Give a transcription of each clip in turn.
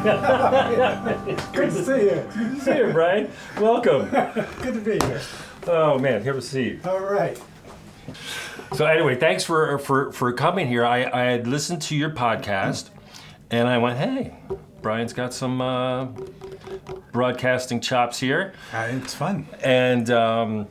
Good to see you. Good to see you, Brian. Welcome. Good to be here. Oh man, here to see you. All right. So anyway, thanks for coming here. I had listened to your podcast, and I went, hey, Brian's got some broadcasting chops here. It's fun. And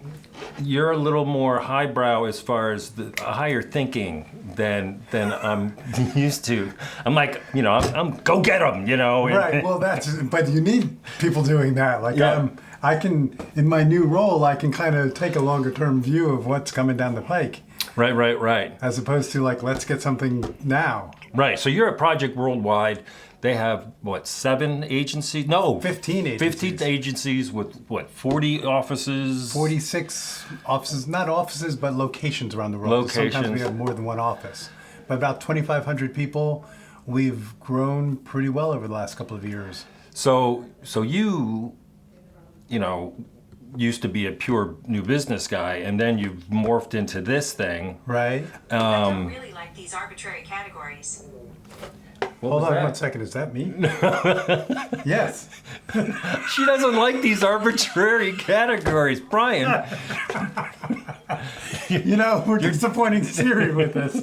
you're a little more highbrow as far as the higher thinking than I'm used to. I'm like, I'm go get 'em, Right. Well, but you need people doing that. Like, yeah. I can, in my new role, I can kind of take a longer term view of what's coming down the pike. Right. As opposed to like, let's get something now. Right. So you're at Project Worldwide. They have, 7 agencies? No. 15 agencies. 15 agencies with, 40 offices? 46 offices, not offices, but locations around the world. Locations. Sometimes we have more than one office. But about 2,500 people. We've grown pretty well over the last couple of years. So you used to be a pure new business guy, and then you've morphed into this thing. Right. I don't really like these arbitrary categories. Hold on 1 second. Is that me? Yes. She doesn't like these arbitrary categories, Brian. We're disappointing Siri with this.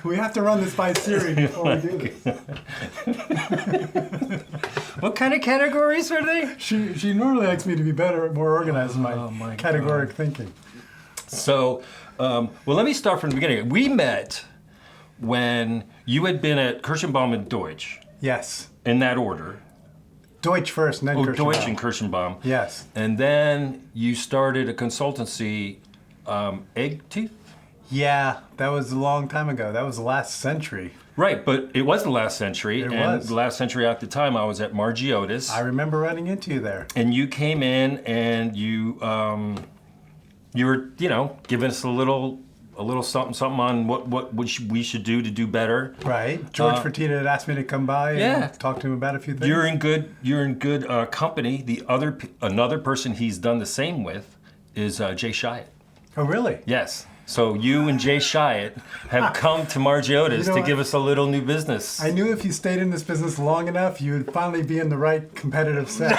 We have to run this by Siri before we do this. What kind of categories are they? She normally likes me to be better, more organized in my categoric thinking. So, let me start from the beginning. We met when you had been at Kirschenbaum and Deutsch. Yes. In that order. Deutsch first, and then Kirschenbaum. Deutsch and Kirschenbaum. Yes. And then you started a consultancy, Egg Teeth? Yeah, that was a long time ago. That was the last century. Right, but it was the last century. It and was. The last century at the time, I was at Margiotis. I remember running into you there. And you came in and you were, giving us a little something on what we should do to do better. Right. George Fertitta had asked me to come by and talk to him about a few things. You're in good company. Another person he's done the same with is Jay Chiat. Oh, really? Yes. So you and Jay Chiat have come to Margiotis to give us a little new business. I knew if you stayed in this business long enough, you would finally be in the right competitive set.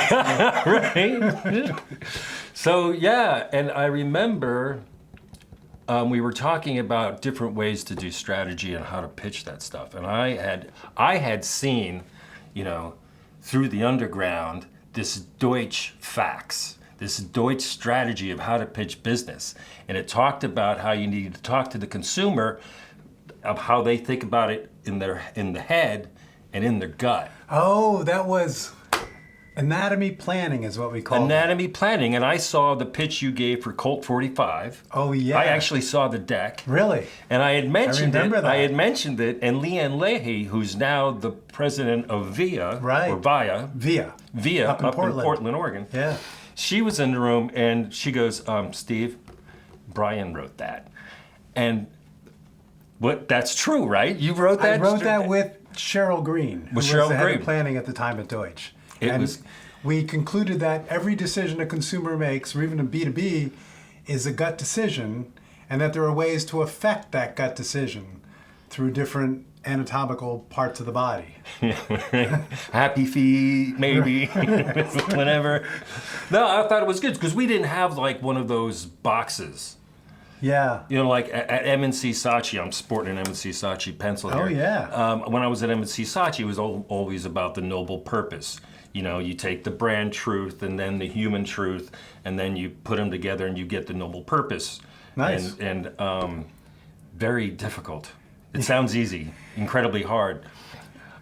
Right. So yeah, and I remember we were talking about different ways to do strategy and how to pitch that stuff. And I had seen, through the underground, this Deutsch fax, this Deutsch strategy of how to pitch business. And it talked about how you needed to talk to the consumer of how they think about it in the head and in their gut. Oh, that was anatomy planning is what we call Anatomy planning, and I saw the pitch you gave for Colt 45. Oh, yeah. I actually saw the deck. Really? And I had mentioned remember it. that. I had mentioned it, and Leanne Leahy, who's now the president of VIA, Right. or VIA, VIA. up in Portland, Oregon. Yeah. She was in the room, and she goes, Steve, Brian wrote that. And that's true, right? You wrote that? I wrote that with Cheryl Green, who was Cheryl the head Green. of planning at the time at Deutsch. We concluded that every decision a consumer makes, or even a B2B, is a gut decision, and that there are ways to affect that gut decision through different anatomical parts of the body. Happy feet, maybe, whatever. No, I thought it was good, because we didn't have like one of those boxes. Yeah. Like at M&C Saatchi, I'm sporting an M&C Saatchi pencil here. Oh, yeah. When I was at M&C Saatchi, it was always about the noble purpose. You take the brand truth and then the human truth, and then you put them together and you get the noble purpose. Nice. And very difficult. It sounds easy, incredibly hard.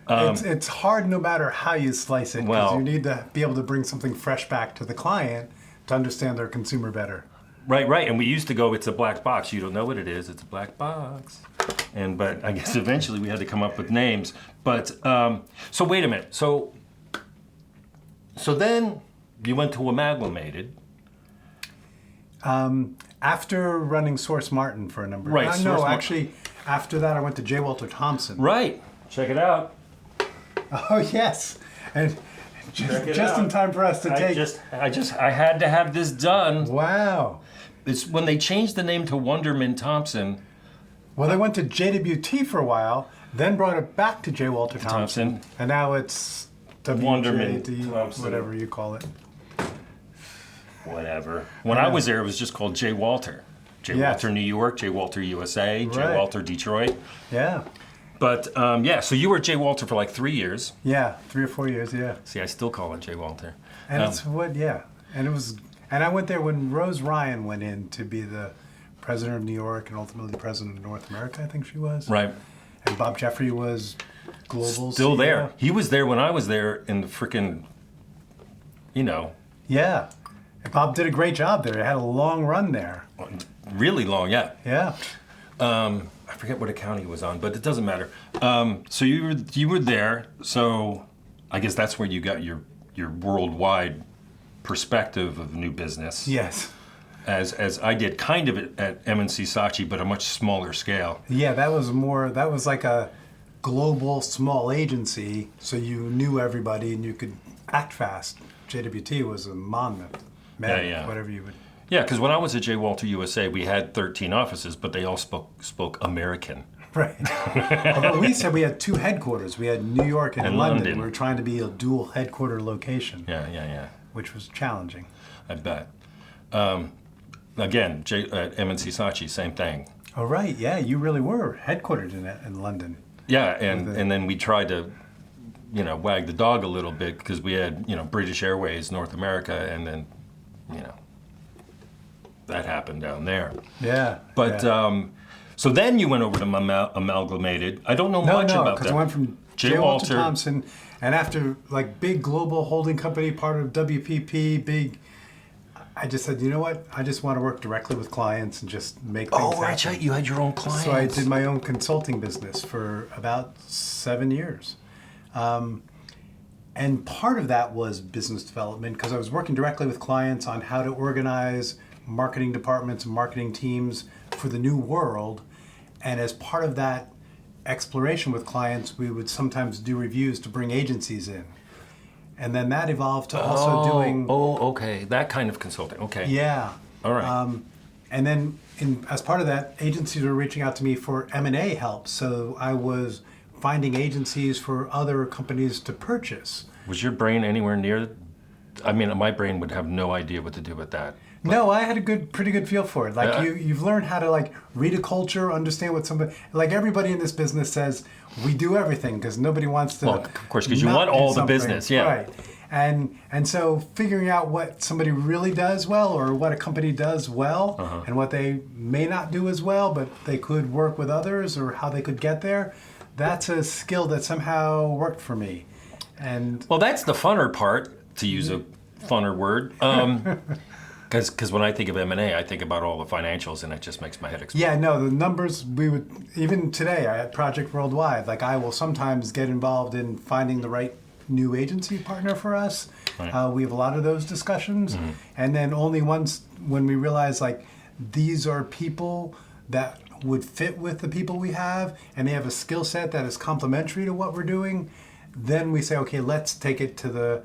It's hard no matter how you slice it, because Well, you need to be able to bring something fresh back to the client to understand their consumer better. Right. And we used to go, it's a black box. You don't know what it is. It's a black box. But I guess eventually we had to come up with names. But so wait a minute. So then you went to Amalgamated. After running Source Martin for a number of Right, years. Source No, Martin. actually, after that I went to J. Walter Thompson. Right. Check it out. Oh, yes. And just in time for us to take... I had to have this done. Wow. It's when they changed the name to Wonderman Thompson. Well, they went to JWT for a while, then brought it back to J. Walter Thompson. Thompson. And now it's Wonderman WJD, Thompson. whatever you call it. Whatever. When I was there, it was just called J. Walter. J. Yes. Walter New York, J. Walter USA, J. Right. Walter Detroit. Yeah. But yeah, so you were at J. Walter for like 3 years. Yeah, 3 or 4 years, yeah. See, I still call it J. Walter. And it's what, yeah. And it was, and I went there when Rose Ryan went in to be the president of New York and ultimately president of North America, I think she was. Right. And Bob Jeffrey was global Still CEO. there. He was there when I was there in the frickin', you know, Yeah. And Bob did a great job there. He had a long run there. really long, yeah. Yeah. I forget what account he was on, but it doesn't matter. So you were there, so I guess that's where you got your worldwide perspective of new business. Yes. As I did kind of at M&C Saatchi, but a much smaller scale. Yeah, that was like a global small agency, so you knew everybody and you could act fast. JWT was a monmouth. Yeah. Whatever you would. Yeah, because when I was at J. Walter USA, we had 13 offices, but they all spoke American. Right. Although we said we had 2 headquarters. We had New York and London. We were trying to be a dual headquarter location. Yeah. Which was challenging. I bet. Again, at M&C Saatchi, same thing. Oh, right. Yeah, you really were headquartered in London. Yeah, and then we tried to, wag the dog a little bit because we had, British Airways, North America, and then, that happened down there. Yeah. But so then you went over to Amalgamated. I don't know much about that. Because I went from J. Walter Thompson, and after like big global holding company, part of WPP, I just said, you know what? I just want to work directly with clients and just make things happen. Oh, right. You had your own clients. So I did my own consulting business for about 7 years. And part of that was business development because I was working directly with clients on how to organize marketing departments and marketing teams for the new world. And as part of that exploration with clients, we would sometimes do reviews to bring agencies in. And then that evolved to also doing... Oh, okay. That kind of consulting. Okay. Yeah. All right. And then as part of that, agencies were reaching out to me for M&A help. So I was finding agencies for other companies to purchase. Was your brain anywhere near... I mean, my brain would have no idea what to do with that. No, I had a pretty good feel for it. Like you've learned how to like read a culture, understand what somebody, like everybody in this business says, we do everything because nobody wants to. Well, of course, because you want all the business, yeah. Right. And so figuring out what somebody really does well or what a company does well and what they may not do as well, but they could work with others or how they could get there, that's a skill that somehow worked for me. And well, that's the funner part, to use a funner word. Because when I think of M&A, I think about all the financials, and it just makes my head explode. Yeah, no, the numbers, even today, I had Project Worldwide, like I will sometimes get involved in finding the right new agency partner for us. Right. We have a lot of those discussions. And then only once when we realize like these are people that would fit with the people we have, and they have a skill set that is complementary to what we're doing, then we say, okay, let's take it to the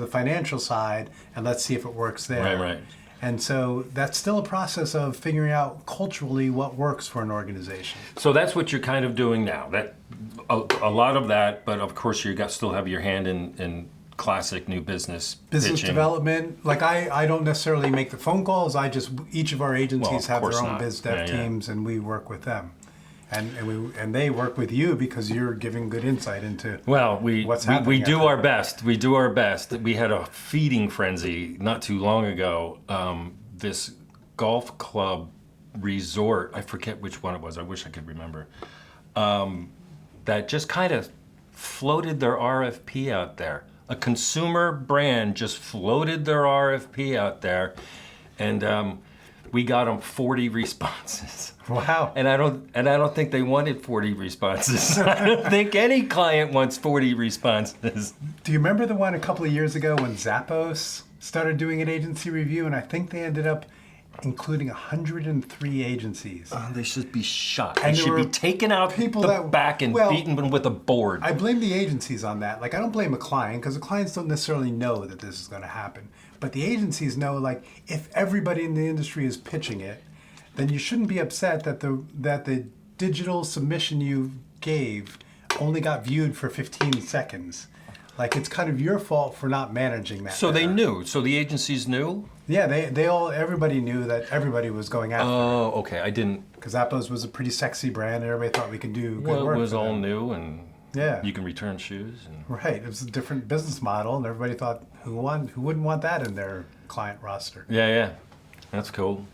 financial side, and let's see if it works there. Right. And so that's still a process of figuring out culturally what works for an organization. So that's what you're kind of doing now. That a lot of that, but of course you still have your hand in classic new business pitching. Development. Like I don't necessarily make the phone calls. Each of our agencies have their own biz dev teams, and we work with them. And they work with you because you're giving good insight into what's happening. We do our best. We do our best. We had a feeding frenzy not too long ago. This golf club resort, I forget which one it was. I wish I could remember. That just kind of floated their RFP out there. A consumer brand just floated their RFP out there, and we got them 40 responses. Wow. And I don't think they wanted 40 responses. I don't think any client wants 40 responses. Do you remember the one a couple of years ago when Zappos started doing an agency review, and I think they ended up including 103 agencies. They should be shot. And they should be taken out the back and beaten with a board. I blame the agencies on that. Like, I don't blame a client because the clients don't necessarily know that this is going to happen. But the agencies know, like, if everybody in the industry is pitching it, then you shouldn't be upset that the digital submission you gave only got viewed for 15 seconds. Like, it's kind of your fault for not managing that. So they knew. So the agencies knew? Yeah, everybody knew that everybody was going after it. Oh, okay. I didn't. Because Zappos was a pretty sexy brand, and everybody thought we could do good Well, work. it was for all them. new, and Yeah. you can return shoes. And... Right. It was a different business model, and everybody thought, who wouldn't want that in their client roster? Yeah. That's cool.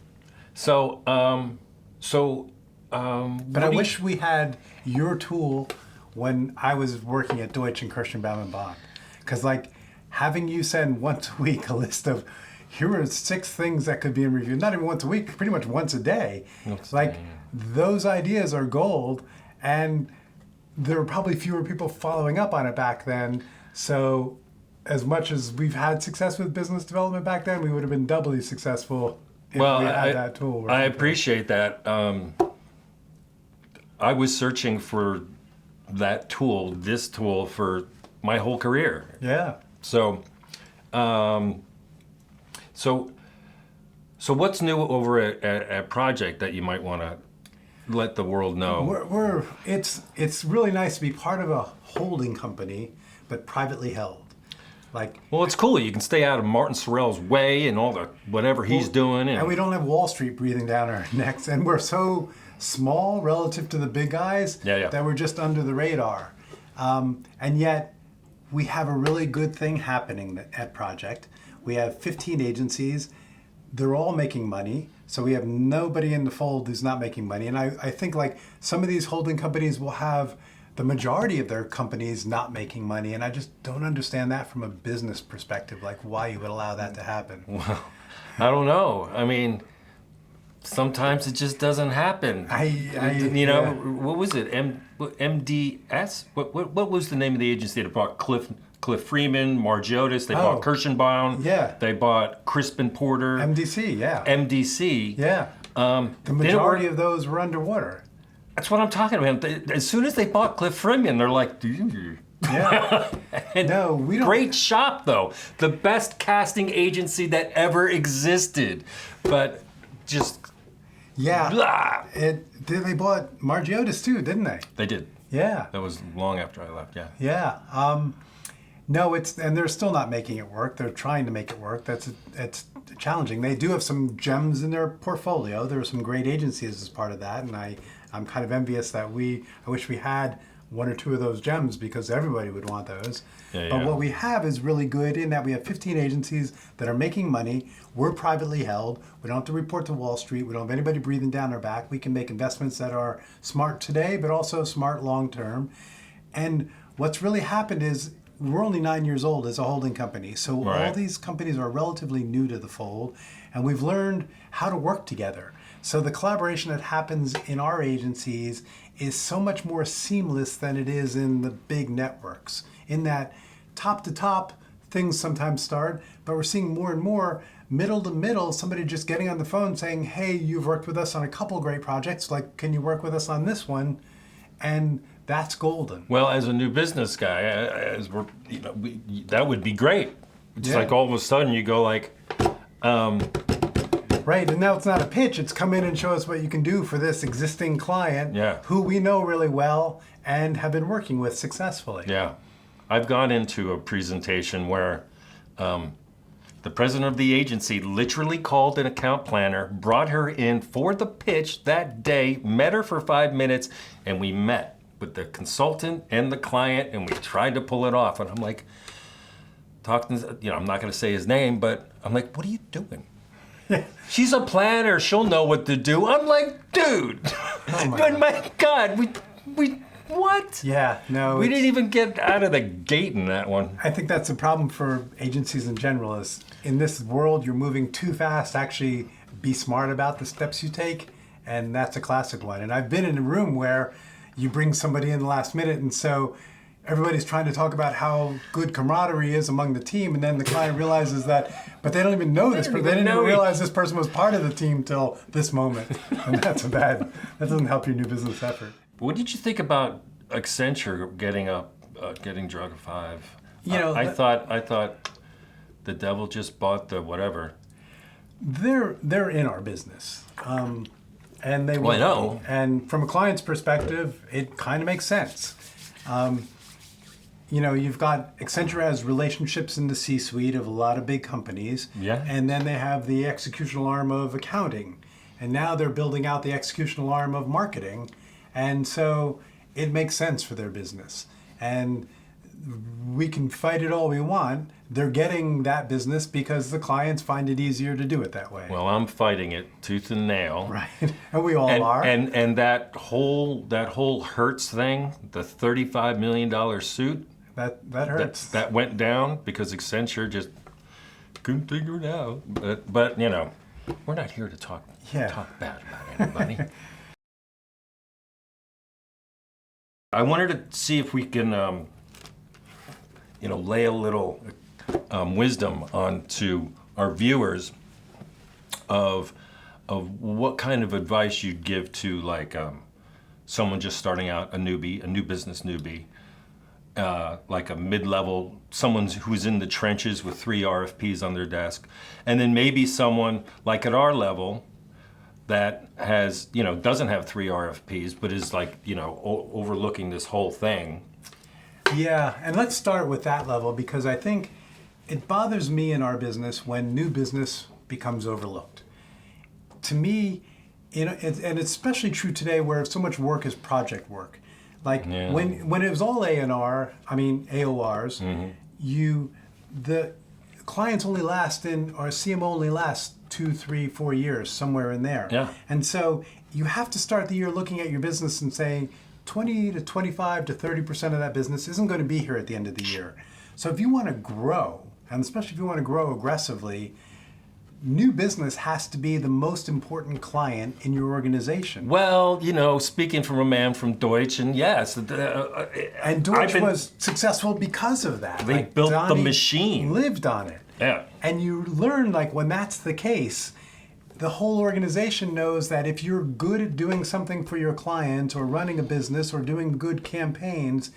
So, But I wish we had your tool when I was working at Deutsche and Kirsten Baumann Bond. Because, like, having you send once a week a list of, here are 6 things that could be in review, not even once a week, pretty much once a day. Those ideas are gold, and there were probably fewer people following up on it back then. So, as much as we've had success with business development back then, we would have been doubly successful if we had that tool. I appreciate that. I was searching for this tool for my whole career. Yeah. So what's new over at Project that you might want to let the world know? It's really nice to be part of a holding company, but privately held. Well, it's cool. You can stay out of Martin Sorrell's way and all the whatever he's doing. And we don't have Wall Street breathing down our necks. And we're so small relative to the big guys that we're just under the radar. And yet, we have a really good thing happening at Project. We have 15 agencies. They're all making money. So we have nobody in the fold who's not making money. And I think like some of these holding companies will have the majority of their companies not making money. And I just don't understand that from a business perspective, like why you would allow that to happen. Well, I don't know. I mean, sometimes it just doesn't happen. What was it? MDS? What was the name of the agency that bought Cliff Freeman, Margiotis? They bought Kirschenbaum. Yeah. They bought Crispin Porter. MDC, yeah. MDC. Yeah. The majority of those were underwater. That's what I'm talking about. As soon as they bought Cliff Freeman, they're like, yeah. No, we don't. Great shop, though. The best casting agency that ever existed. But just... Yeah. Blah. They bought Margiotis too, didn't they? They did. Yeah. That was long after I left, yeah. Yeah. No, and they're still not making it work. They're trying to make it work. It's challenging. They do have some gems in their portfolio. There are some great agencies as part of that, and I'm kind of envious that I wish we had 1 or 2 of those gems because everybody would want those. But what we have is really good in that we have 15 agencies that are making money. We're privately held. We don't have to report to Wall Street. We don't have anybody breathing down our back. We can make investments that are smart today, but also smart long term. And what's really happened is we're only 9 years old as a holding company. So all these companies are relatively new to the fold, and we've learned how to work together. So the collaboration that happens in our agencies is so much more seamless than it is in the big networks. In that top to top, things sometimes start, but we're seeing more and more middle to middle, somebody just getting on the phone saying, hey, you've worked with us on a couple great projects, like, can you work with us on this one? And that's golden. Well, as a new business guy, that would be great. It's like all of a sudden you go like... Right, and now it's not a pitch, it's come in and show us what you can do for this existing client who we know really well and have been working with successfully. Yeah. I've gone into a presentation where the president of the agency literally called an account planner, brought her in for the pitch that day, met her for 5 minutes, and we met with the consultant and the client, and we tried to pull it off. And I'm like, I'm not going to say his name, but I'm like, what are you doing? She's a planner. She'll know what to do. I'm like, dude. Oh my God. We what? Yeah, no. We didn't even get out of the gate in that one. I think that's a problem for agencies in general. Is in this world you're moving too fast. Actually, be smart about the steps you take, and that's a classic one. And I've been in a room where you bring somebody in the last minute, and so everybody's trying to talk about how good camaraderie is among the team, and then the client realizes that, but they don't even know this, but they didn't even realize this person was part of the team till this moment, and that doesn't help your new business effort. What did you think about Accenture getting Drug5? I thought the devil just bought the whatever. They're in our business, and they will. Well, I know. And from a client's perspective, it kind of makes sense. You've got Accenture has relationships in the C-suite of a lot of big companies. Yeah. And then they have the executional arm of accounting. And now they're building out the executional arm of marketing. And so it makes sense for their business. And we can fight it all we want. They're getting that business because the clients find it easier to do it that way. Well, I'm fighting it tooth and nail. Right. And we all are. And that whole Hertz thing, the $35 million suit, that hurts. That went down because Accenture just couldn't figure it out. But we're not here to talk bad about anybody. I wanted to see if we can, lay a little wisdom onto our viewers of what kind of advice you'd give to someone just starting out, a new business newbie, like a mid-level, someone who's in the trenches with 3 RFPs on their desk, and then maybe someone like at our level that has, doesn't have 3 RFPs, but is overlooking this whole thing. Yeah, and let's start with that level because I think it bothers me in our business when new business becomes overlooked. To me, and it's especially true today where so much work is project work. When it was all AORs, the clients only last or CMO only lasts 2, 3, 4 years, somewhere in there. Yeah. And so you have to start the year looking at your business and saying 20 to 25 to 30% of that business isn't going to be here at the end of the year. So if you want to grow, and especially if you want to grow aggressively, new business has to be the most important client in your organization. Well, speaking from a man from Deutsch, and yes. And Deutsch was successful because of that. They built the machine. Lived on it. Yeah. And you learn, when that's the case, the whole organization knows that if you're good at doing something for your client or running a business or doing good campaigns,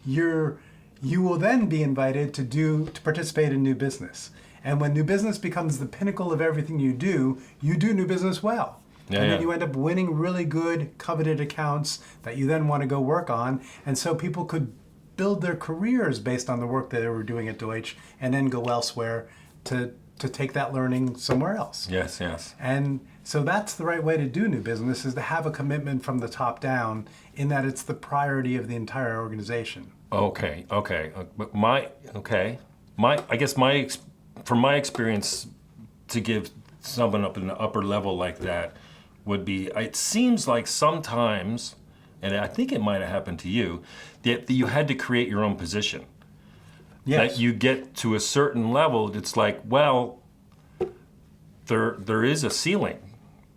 you will then be invited to participate in new business. And when new business becomes the pinnacle of everything you do new business well. And then you end up winning really good, coveted accounts that you then want to go work on. And so people could build their careers based on the work that they were doing at Deutsch and then go elsewhere to take that learning somewhere else. Yes, yes. And so that's the right way to do new business, is to have a commitment from the top down in that it's the priority of the entire organization. Okay. But from my experience, to give someone up in the upper level like that would be, it seems like sometimes, and I think it might have happened to you, that you had to create your own position. Yes. That you get to a certain level, it's like, well, there is a ceiling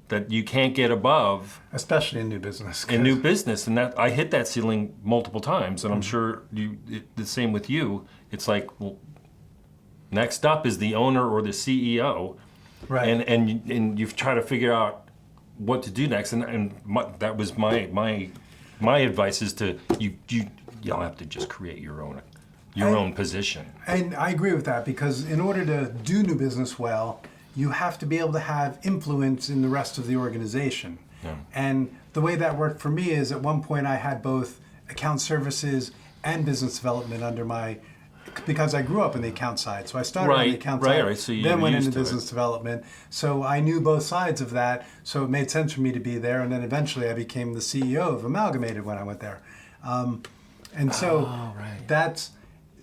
that you can't get above. Especially in new business. In new business, and that I hit that ceiling multiple times, and I'm sure the same with you. It's like, well, next up is the owner or the CEO, right? And you've tried to figure out what to do next, that was my advice is to you don't have to just create your own position. And I agree with that, because in order to do new business well, you have to be able to have influence in the rest of the organization. Yeah. And the way that worked for me is at one point I had both account services and business development under because I grew up in the account side. So I started on the account side, so then went into business development. So I knew both sides of that, so it made sense for me to be there. And then eventually I became the CEO of Amalgamated when I went there.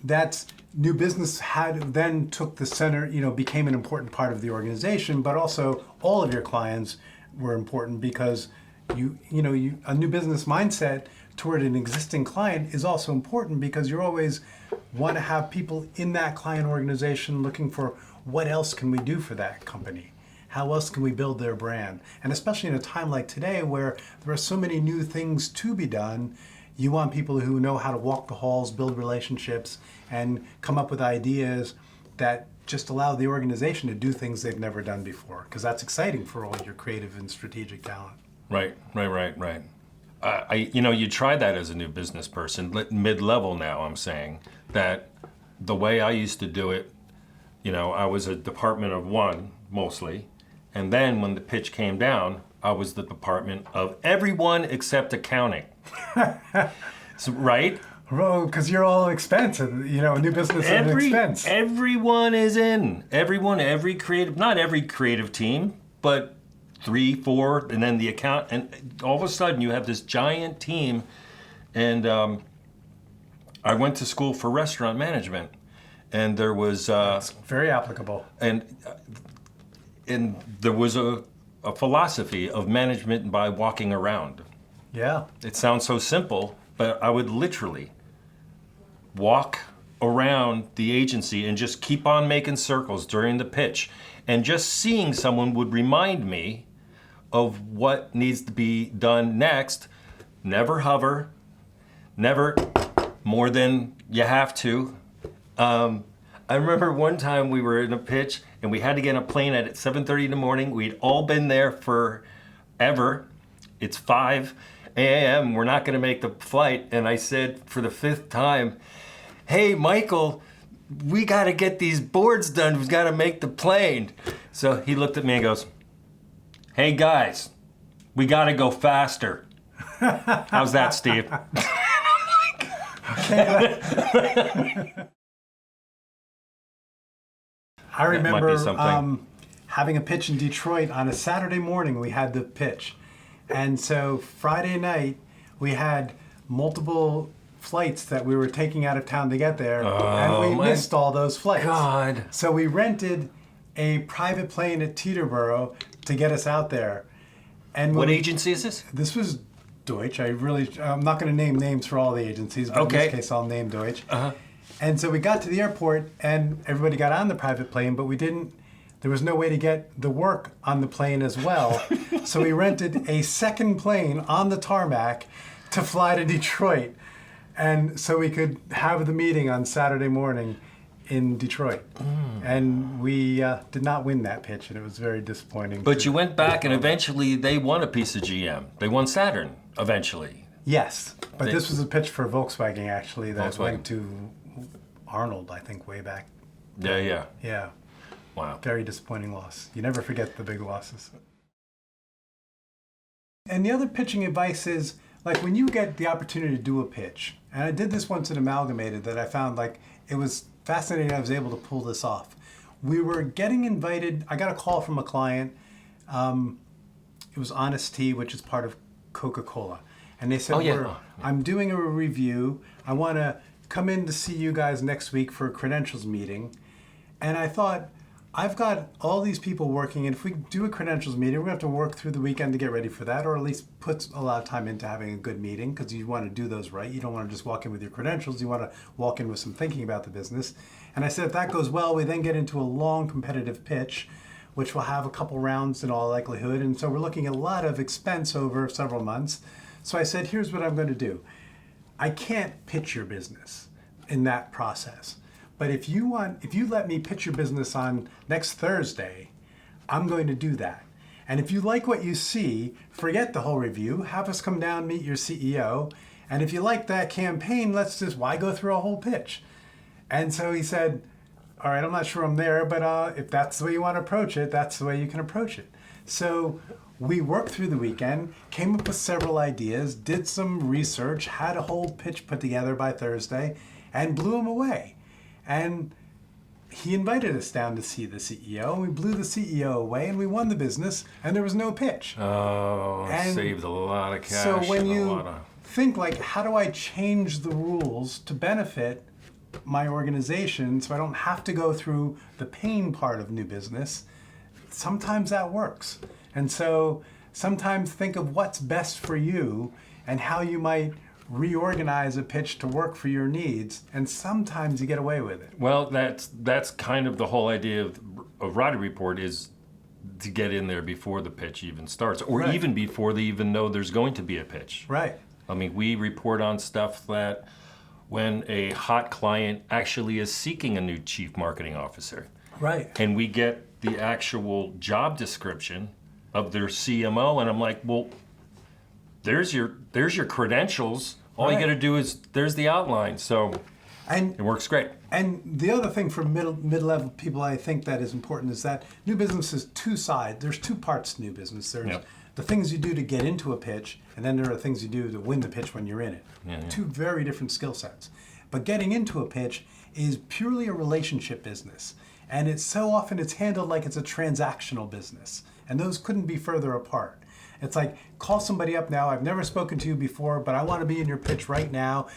That's new business then took the center, became an important part of the organization, but also all of your clients were important because a new business mindset toward an existing client is also important, because you always want to have people in that client organization looking for what else can we do for that company? How else can we build their brand? And especially in a time like today where there are so many new things to be done, you want people who know how to walk the halls, build relationships, and come up with ideas that just allow the organization to do things they've never done before, because that's exciting for all your creative and strategic talent. Right. You try that as a new business person, mid-level now, I'm saying, that the way I used to do it, I was a department of one, mostly, and then when the pitch came down, I was the department of everyone except accounting. So, right? Well, because you're all expense, new business is an expense. Everyone is in. Every creative, not every creative team, but 3, 4, and then the account, and all of a sudden you have this giant team. And I went to school for restaurant management, and there was It's very applicable. and there was a philosophy of management by walking around. Yeah. It sounds so simple, but I would literally walk around the agency and just keep on making circles during the pitch. And just seeing someone would remind me of what needs to be done next. Never hover, never more than you have to. I remember one time we were in a pitch and we had to get on a plane at 7:30 in the morning. We'd all been there forever. It's 5 a.m. We're not going to make the flight. And I said for the 5th time, "Hey, Michael, we got to get these boards done. We've got to make the plane." So he looked at me and goes, "Hey, guys, we got to go faster." How's that, Steve? I remember something. having a pitch in Detroit on a Saturday morning. We had the pitch. And so Friday night, we had multiple flights that we were taking out of town to get there. And we missed all those flights. God. So we rented a private plane at Teterboro to get us out there. And What agency is this? This was Deutsch. I'm not going to name names for all the agencies, but Okay. in this case, I'll name Deutsch. And so we got to the airport, and everybody got on the private plane, but there was no way to get the work on the plane as well. So we rented a second plane on the tarmac to fly to Detroit. And so we could have the meeting on Saturday morning in Detroit. And we did not win that pitch, and it was very disappointing. But you went back, and eventually they won a piece of GM. They won Saturn, eventually. Yes, but this was a pitch for Volkswagen, actually, that Volkswagen. went to Arnold, I think, way back. Yeah. Yeah, Wow. very disappointing loss. You never forget the big losses. And the other pitching advice is, like, when you get the opportunity to do a pitch, and I did this once at Amalgamated that I found, like, it was fascinating I was able to pull this off. We were getting invited, I got a call from a client, it was Honest Tea, which is part of Coca-Cola. And they said, I'm doing a review, I want to come in to see you guys next week for a credentials meeting. And I thought, I've got all these people working, and if we do a credentials meeting, we're going to have to work through the weekend to get ready for that, or at least put a lot of time into having a good meeting, because you want to do those right. You don't want to just walk in with your credentials. You want to walk in with some thinking about the business. And I said, if that goes well, we then get into a long competitive pitch, which will have a couple rounds in all likelihood. And so we're looking at a lot of expense over several months. So I said, here's what I'm going to do. I can't pitch your business in that process. But if you let me pitch your business on next Thursday, I'm going to do that. And if you like what you see, forget the whole review. Have us come down, meet your CEO. And if you like that campaign, why go through a whole pitch? And so he said, all right, I'm not sure I'm there, but if that's the way you want to approach it, that's the way you can approach it. So we worked through the weekend, came up with several ideas, did some research, had a whole pitch put together by Thursday, and blew him away. And he invited us down to see the CEO, and we blew the CEO away, and we won the business, and there was no pitch. Oh, And saved a lot of cash. So when and a you lot of... think, like, how do I change the rules to benefit my organization so I don't have to go through the pain part of new business, sometimes that works. And so sometimes think of what's best for you and how you might reorganize a pitch to work for your needs, and sometimes you get away with it. Well, that's kind of the whole idea of Ratti Report, is to get in there before the pitch even starts, or even before they even know there's going to be a pitch. Right. I mean, we report on stuff that when a hot client actually is seeking a new chief marketing officer. Right. And we get the actual job description of their CMO, and I'm like, well, there's your credentials. All you got to do is, there's the outline. So it works great. And the other thing for mid-level people I think that is important is that new business is two sides. There's two parts to new business. There's the things you do to get into a pitch, and then there are things you do to win the pitch when you're in it. Two very different skill sets. But getting into a pitch is purely a relationship business. And it's handled like it's a transactional business. And those couldn't be further apart. It's like, call somebody up now. I've never spoken to you before, but I want to be in your pitch right now.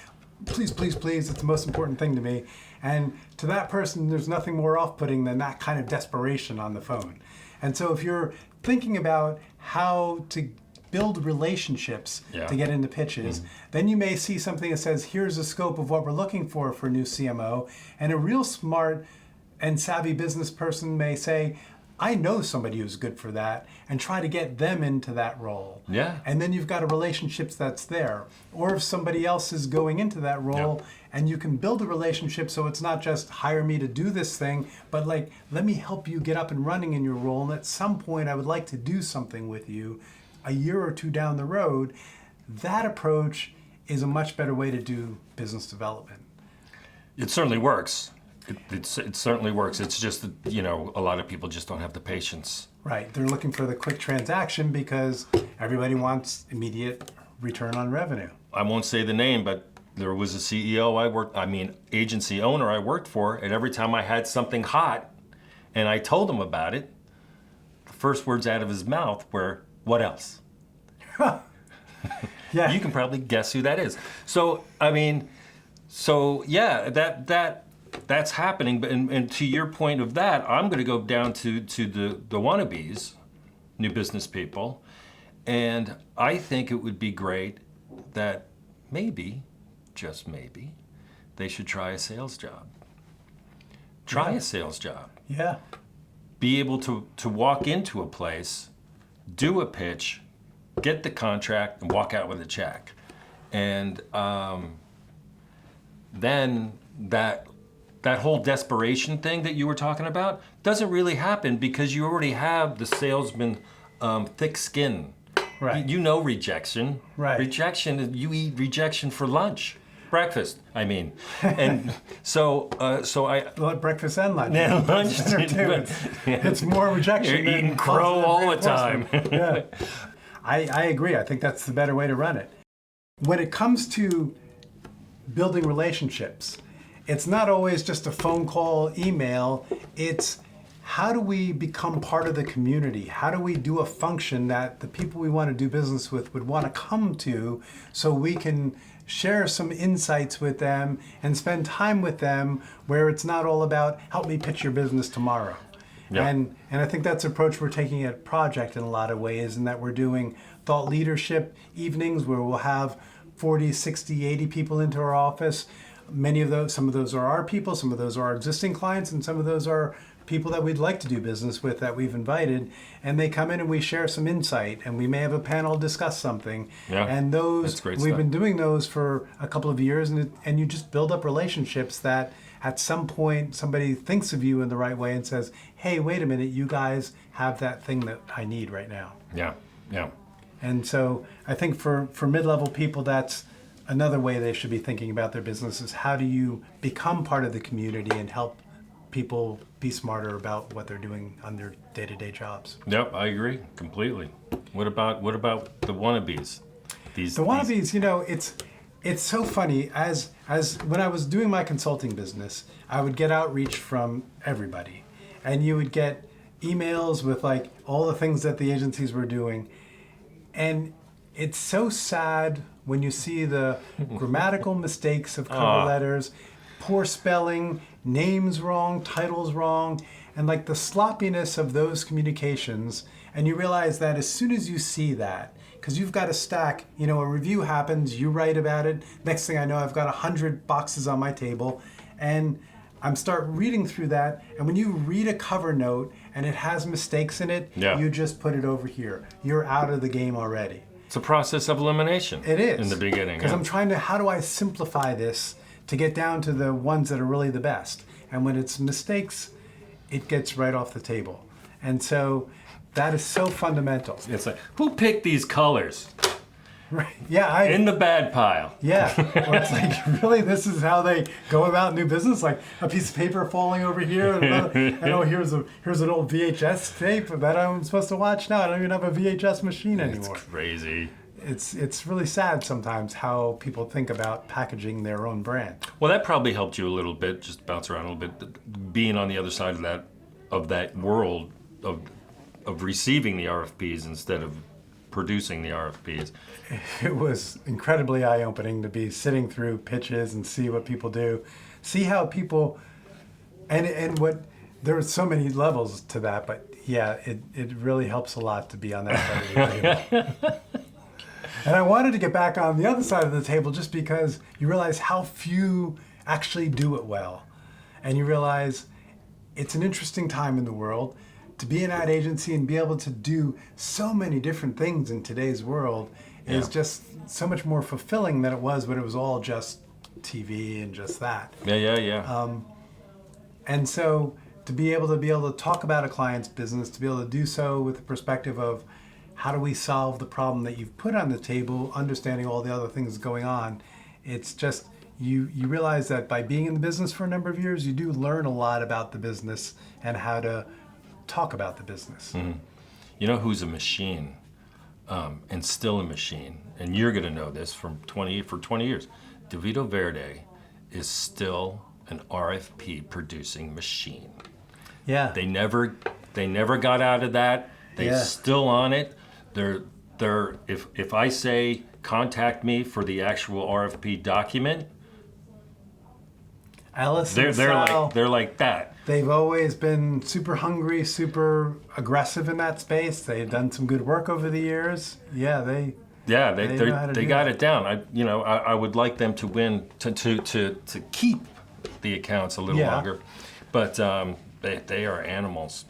Please, please, please. It's the most important thing to me. And to that person, there's nothing more off-putting than that kind of desperation on the phone. And so if you're thinking about how to build relationships to get into pitches, then you may see something that says, here's the scope of what we're looking for a new CMO. And a real smart and savvy business person may say, I know somebody who's good for that, and try to get them into that role. Yeah. And then you've got a relationship that's there. Or if somebody else is going into that role, and you can build a relationship so it's not just hire me to do this thing, but like, let me help you get up and running in your role, and at some point I would like to do something with you a year or two down the road. That approach is a much better way to do business development. It certainly works. It certainly works. It's just that, a lot of people just don't have the patience. Right. They're looking for the quick transaction because everybody wants immediate return on revenue. I won't say the name, but there was a agency owner I worked for, and every time I had something hot and I told him about it, the first words out of his mouth were, "What else?" Yeah. You can probably guess who that is. That's happening. But and to your point of that, I'm going to go down to the wannabes, new business people, and I think it would be great that maybe, just maybe, they should try a sales job. Try a sales job. Yeah. Be able to walk into a place, do a pitch, get the contract, and walk out with a check. And then that whole desperation thing that you were talking about doesn't really happen because you already have the salesman thick skin. Right. You know rejection. Right. Rejection, you eat rejection for lunch. Breakfast, I mean. And so I... Well, breakfast and lunch. Yeah, lunch. It's more rejection. You're eating crow all the time. Yeah. I agree. I think that's the better way to run it. When it comes to building relationships, it's not always just a phone call, email. It's how do we become part of the community? How do we do a function that the people we want to do business with would want to come to so we can share some insights with them and spend time with them where it's not all about help me pitch your business tomorrow. Yeah. And I think that's the approach we're taking at Project in a lot of ways, in that we're doing thought leadership evenings where we'll have 40, 60, 80 people into our office. Some of those are our people, some of those are our existing clients, and some of those are people that we'd like to do business with that we've invited. And they come in and we share some insight, and we may have a panel discuss something. Yeah, and those, we've been doing those for a couple of years, and you just build up relationships that at some point somebody thinks of you in the right way and says, hey, wait a minute, you guys have that thing that I need right now. Yeah, yeah. And so I think for mid-level people, that's another way they should be thinking about their business, is how do you become part of the community and help people be smarter about what they're doing on their day-to-day jobs. Yep, I agree completely. What about the wannabes? It's so funny. As when I was doing my consulting business, I would get outreach from everybody, and you would get emails with like all the things that the agencies were doing, and it's so sad when you see the grammatical mistakes of cover letters, poor spelling, names wrong, titles wrong, and like the sloppiness of those communications. And you realize that as soon as you see that, because you've got a stack, a review happens, you write about it, next thing I know, I've got 100 boxes on my table, and I'm start reading through that, and when you read a cover note and it has mistakes in it, you just put it over here. You're out of the game already. It's a process of elimination. It is. In the beginning. Because I'm trying to, how do I simplify this to get down to the ones that are really the best? And when it's mistakes, it gets right off the table. And so that is so fundamental. It's like, who picked these colors? Right. Yeah. In the bad pile. Yeah. Well, it's like, really, this is how they go about new business? Like a piece of paper falling over here, and oh, here's an old VHS tape that I'm supposed to watch now. I don't even have a VHS machine anymore. It's crazy. It's really sad sometimes how people think about packaging their own brand. Well, that probably helped you a little bit, just bounce around a little bit, being on the other side of that world of receiving the RFPs instead of producing the RFPs. It was incredibly eye-opening to be sitting through pitches and see what people do, see how people, and what, there are so many levels to that, but yeah, it really helps a lot to be on that side of the table. And I wanted to get back on the other side of the table just because you realize how few actually do it well. And you realize it's an interesting time in the world to be an ad agency and be able to do so many different things in today's world is just so much more fulfilling than it was when it was all just TV and just that. Yeah. And so to be able to talk about a client's business, to be able to do so with the perspective of how do we solve the problem that you've put on the table, understanding all the other things going on, it's just, you realize that by being in the business for a number of years, you do learn a lot about the business and how to talk about the business. Mm-hmm. You know who's a machine, and still a machine, and you're going to know this for 20 years. DeVito Verde is still an RFP producing machine. Yeah. They never got out of that. They're still on it. They're if I say contact me for the actual RFP document, Alice and Sal, they're like that. They've always been super hungry, super aggressive in that space. They've done some good work over the years. Yeah, they got it down. I would like them to win to keep the accounts a little longer, but they are animals.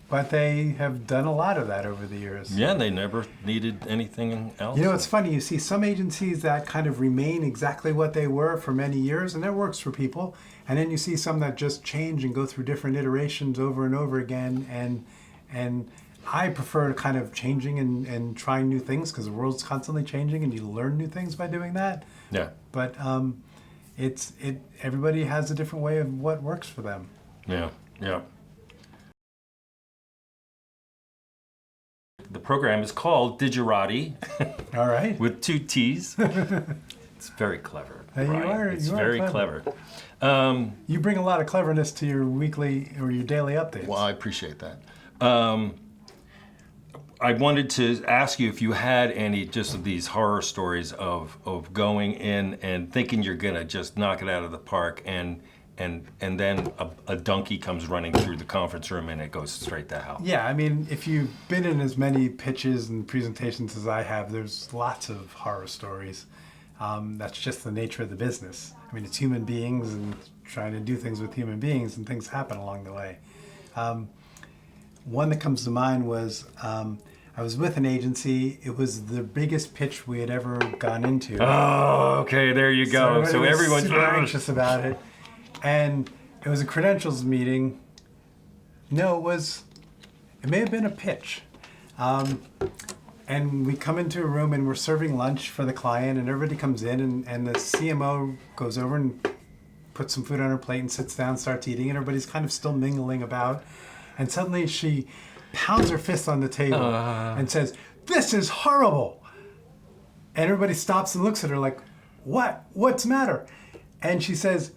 But they have done a lot of that over the years. Yeah, they never needed anything else. You know, it's funny. You see some agencies that kind of remain exactly what they were for many years, and that works for people. And then you see some that just change and go through different iterations over and over again. And I prefer kind of changing and trying new things because the world's constantly changing, and you learn new things by doing that. Yeah. But everybody has a different way of what works for them. Yeah. The program is called digeRatti. All right. With 2 T's. It's very clever. It's very clever. You bring a lot of cleverness to your weekly or your daily updates. Well, I appreciate that. I wanted to ask you if you had any just of these horror stories of going in and thinking you're gonna just knock it out of the park, and then a donkey comes running through the conference room and it goes straight to hell. Yeah, I mean, if you've been in as many pitches and presentations as I have, there's lots of horror stories. That's just the nature of the business. I mean, it's human beings and trying to do things with human beings, and things happen along the way. One that comes to mind was I was with an agency. It was the biggest pitch we had ever gone into. Oh, okay, there you go. So everyone's super anxious about it. And it was a credentials meeting. No, it may have been a pitch. And we come into a room and we're serving lunch for the client, and everybody comes in, and the CMO goes over and puts some food on her plate and sits down, starts eating, and everybody's kind of still mingling about. And suddenly she pounds her fist on the table and says, "This is horrible." And everybody stops and looks at her like, "What? What's the matter?" And she says,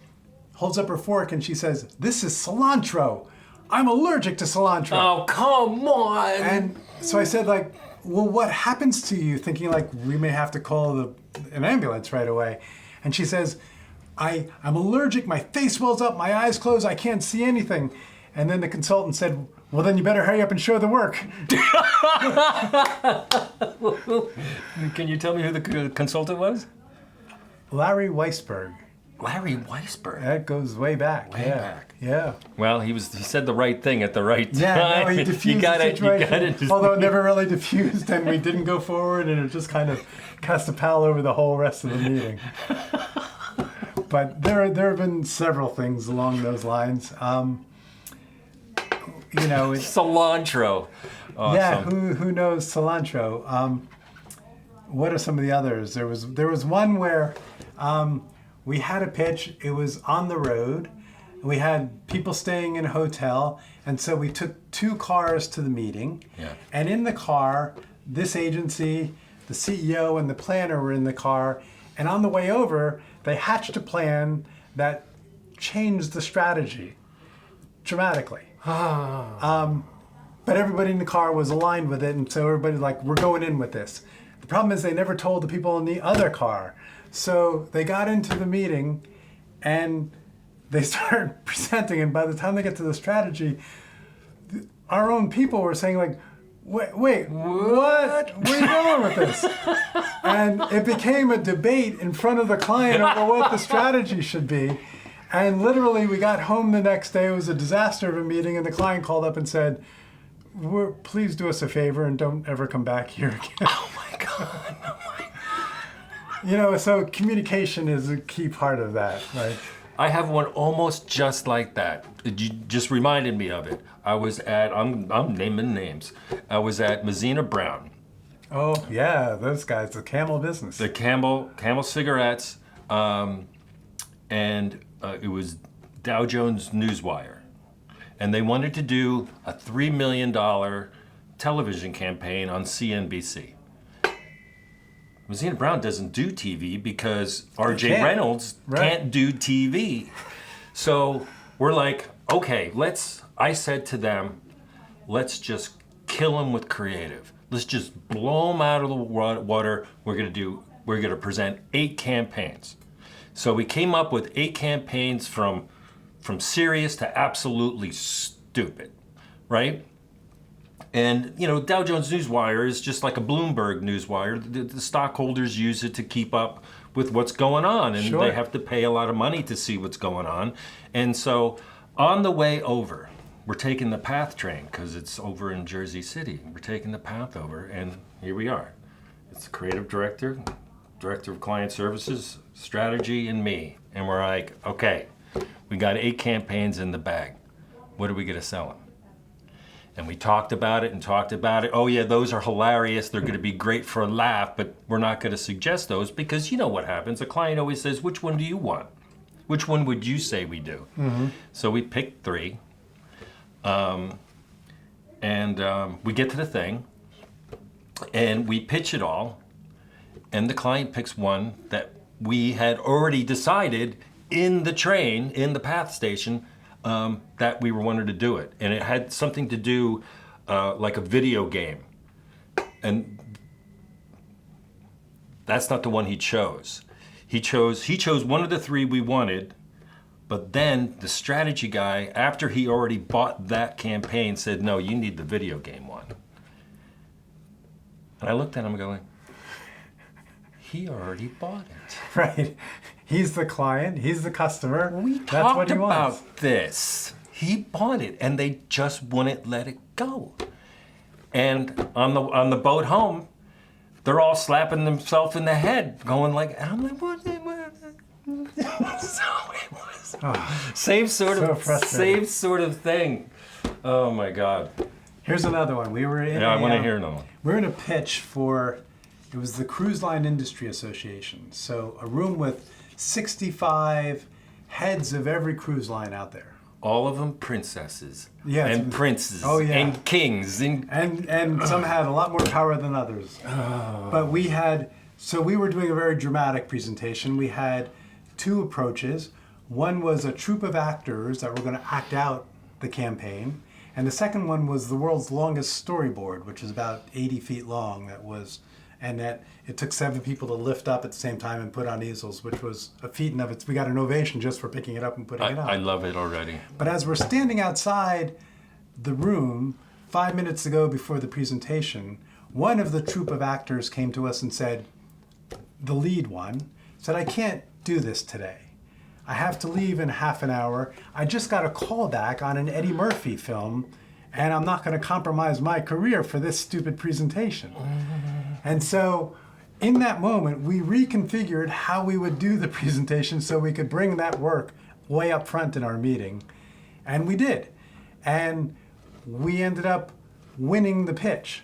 holds up her fork, and she says, "This is cilantro. I'm allergic to cilantro." Oh, come on. And so I said, like, "Well, what happens to you?" Thinking like we may have to call an ambulance right away. And she says, I'm allergic, my face wells up, my eyes close, I can't see anything. And then the consultant said, "Well, then you better hurry up and show the work." Can you tell me who the consultant was? Larry Weisberg. Larry Weisberg. That goes way back. Way back. Yeah. Well, he said the right thing at the right time. Yeah, no, he diffused the situation. You although it never really diffused, and we didn't go forward, and it just kind of cast a pall over the whole rest of the meeting. But there have been several things along those lines. Cilantro. Awesome. Yeah, who knows cilantro? what are some of the others? There was one where we had a pitch. It was on the road. We had people staying in a hotel, and so we took 2 cars to the meeting. Yeah. And in the car, this agency, the CEO and the planner were in the car, and on the way over, they hatched a plan that changed the strategy dramatically. But everybody in the car was aligned with it, and so everybody like, we're going in with this. The problem is they never told the people in the other car. So they got into the meeting, and they started presenting, and by the time they get to the strategy, our own people were saying like, wait, what? Where are you going with this? And it became a debate in front of the client over what the strategy should be. And literally we got home the next day. It was a disaster of a meeting, and the client called up and said, please do us a favor and don't ever come back here again. Oh my God. You know, so communication is a key part of that, right? I have one almost just like that. You just reminded me of it. I was at, I'm naming names. I was at Mazzina Brown. Oh, yeah, those guys, the Camel business. The Camel cigarettes, and it was Dow Jones Newswire. And they wanted to do a $3 million television campaign on CNBC. Mazzina Brown doesn't do TV because R.J. Reynolds can't do TV. So we're like, okay, I said to them, let's just kill them with creative. Let's just blow them out of the water. We're gonna present 8 campaigns. So we came up with 8 campaigns from serious to absolutely stupid, right? And, you know, Dow Jones Newswire is just like a Bloomberg Newswire. The stockholders use it to keep up with what's going on, and Sure. They have to pay a lot of money to see what's going on. And so on the way over, we're taking the PATH train because it's over in Jersey City. We're taking the PATH over, and here we are. It's the creative director of client services, strategy, and me. And we're like, okay, we got 8 campaigns in the bag. What are we going to sell them? And we talked about it. Oh yeah, those are hilarious. They're going to be great for a laugh, but we're not going to suggest those because you know what happens. The client always says, which one do you want? Which one would you say we do? Mm-hmm. So we picked 3. We get to the thing, and we pitch it all, and the client picks one that we had already decided in the train, in the PATH station, that we wanted to do it. And it had something to do like a video game. And that's not the one he chose. He chose one of the 3 we wanted, but then the strategy guy, after he already bought that campaign, said, no, you need the video game one. And I looked at him going, he already bought it. Right. He's the client. He's the customer. We That's what talked he wants. about this. He bought it, and they just wouldn't let it go. And on the boat home, they're all slapping themselves in the head, going like, and I'm like, what? So it was same sort of thing. Oh my God. Here's another one. We were in. Yeah, I want to hear another one. We're in a pitch for. It was the Cruise Line Industry Association. So a room with 65 heads of every cruise line out there. All of them princesses. Yeah, and princes. Oh, yeah. And kings. And some had a lot more power than others. But we were doing a very dramatic presentation. We had 2 approaches. One was a troupe of actors that were going to act out the campaign. And the second one was the world's longest storyboard, which is about 80 feet long. And that it took 7 people to lift up at the same time and put on easels, which was a feat in of it. We got an ovation just for picking it up and putting it up. I love it already. But as we're standing outside the room, 5 minutes ago before the presentation, one of the troupe of actors came to us and said, the lead one, said, I can't do this today. I have to leave in half an hour. I just got a call back on an Eddie Murphy film, and I'm not going to compromise my career for this stupid presentation. And so in that moment, we reconfigured how we would do the presentation so we could bring that work way up front in our meeting. And we did. And we ended up winning the pitch.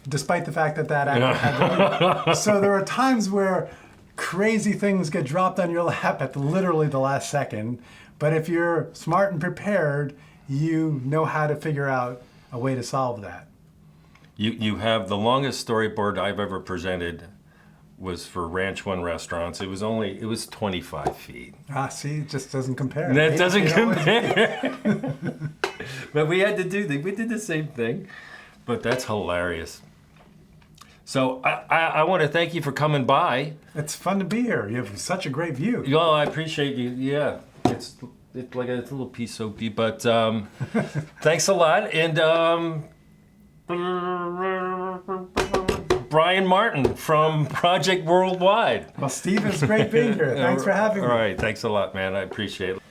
despite the fact that that actor had to leave. So there are times where crazy things get dropped on your lap at literally the last second. But if you're smart and prepared, you know how to figure out a way to solve that. You have the longest storyboard I've ever presented was for Ranch One Restaurants. It was 25 feet. See, it just doesn't compare. That doesn't compare. But we did the same thing. But that's hilarious. So I want to thank you for coming by. It's fun to be here. You have such a great view. Oh, I appreciate you. Yeah, it's like a little piece soapy, but thanks a lot. And Brian Martin from Project Worldwide. Well, Steve, it's great being here. Thanks for having me. All right, thanks a lot, man. I appreciate it.